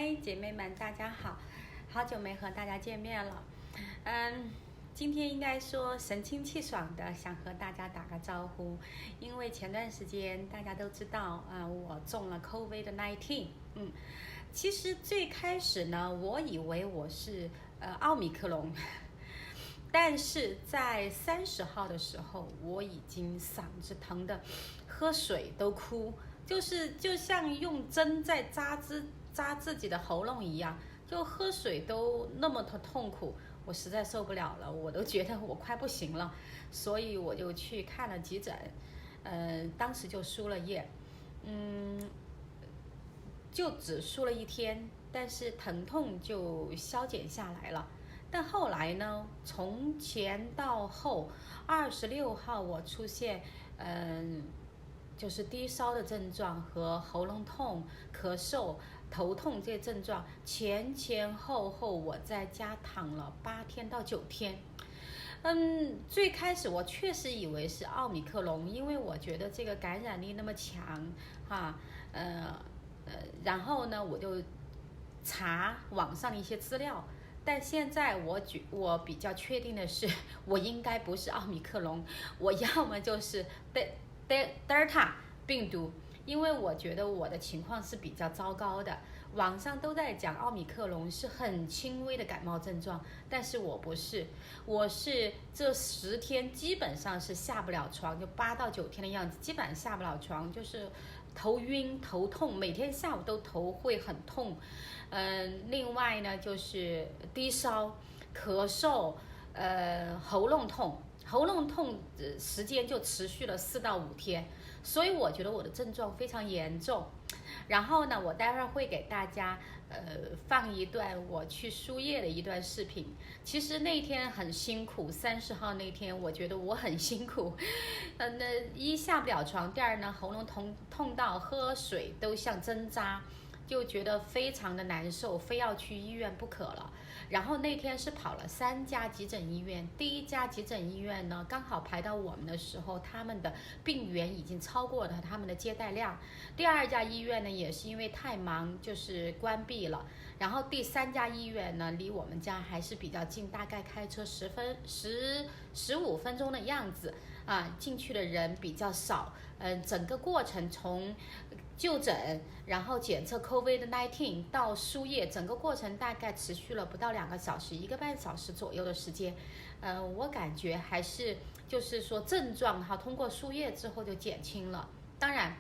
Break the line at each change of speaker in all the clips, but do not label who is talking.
嗨，姐妹们，大家好，好久没和大家见面了。今天应该说神清气爽的，想和大家打个招呼，因为前段时间大家都知道我中了 COVID-19。其实最开始呢，我以为我是奥密克戎，但是在30号的时候，我已经嗓子疼的，喝水都哭，就像用针在扎自己的喉咙一样，就喝水都那么的痛苦，我实在受不了了，我都觉得我快不行了，所以我就去看了急诊，当时就输了液，就只输了1天，但是疼痛就消减下来了。但后来呢，从前到后，26号我出现，就是低烧的症状和喉咙痛、咳嗽、头痛这些症状，前后我在家躺了8天到9天。最开始我确实以为是奥密克戎，因为我觉得这个感染力那么强，然后呢，我就查网上的一些资料。但现在我比较确定的是，我应该不是奥密克戎，我要么就是Delta 病毒，因为我觉得我的情况是比较糟糕的。网上都在讲奥密克戎是很轻微的感冒症状，但是我不是，我是这10天基本上是下不了床，就8到9天的样子，基本上下不了床，就是头晕头痛，每天下午都头会很痛。另外呢就是低烧、咳嗽，喉咙痛时间就持续了4到5天，所以我觉得我的症状非常严重。然后呢，我待会儿会给大家放一段我去输液的一段视频。其实那天很辛苦，30号那天我觉得我很辛苦，一下不了床，第二呢喉咙痛到喝水都像针扎，就觉得非常的难受，非要去医院不可了。然后那天是跑了3家急诊医院，第一家急诊医院呢，刚好排到我们的时候，他们的病源已经超过了他们的接待量。第2家医院呢，也是因为太忙，就是关闭了。然后第3家医院呢，离我们家还是比较近，大概开车15分钟的样子啊，进去的人比较少。整个过程从就诊，然后检测 COVID-19 到输液，整个过程大概持续了不到2个小时，1个半小时左右的时间。我感觉还是就是说症状通过输液之后就减轻了。当然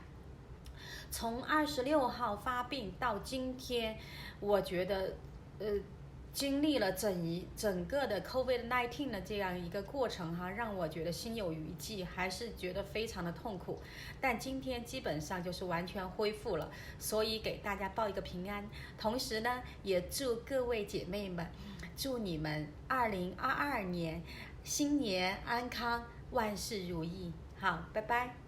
从26号发病到今天，我觉得经历了整个的 COVID-19 的这样一个过程让我觉得心有余悸，还是觉得非常的痛苦。但今天基本上就是完全恢复了，所以给大家报一个平安。同时呢，也祝各位姐妹们，祝你们2022年新年安康，万事如意。好，拜拜。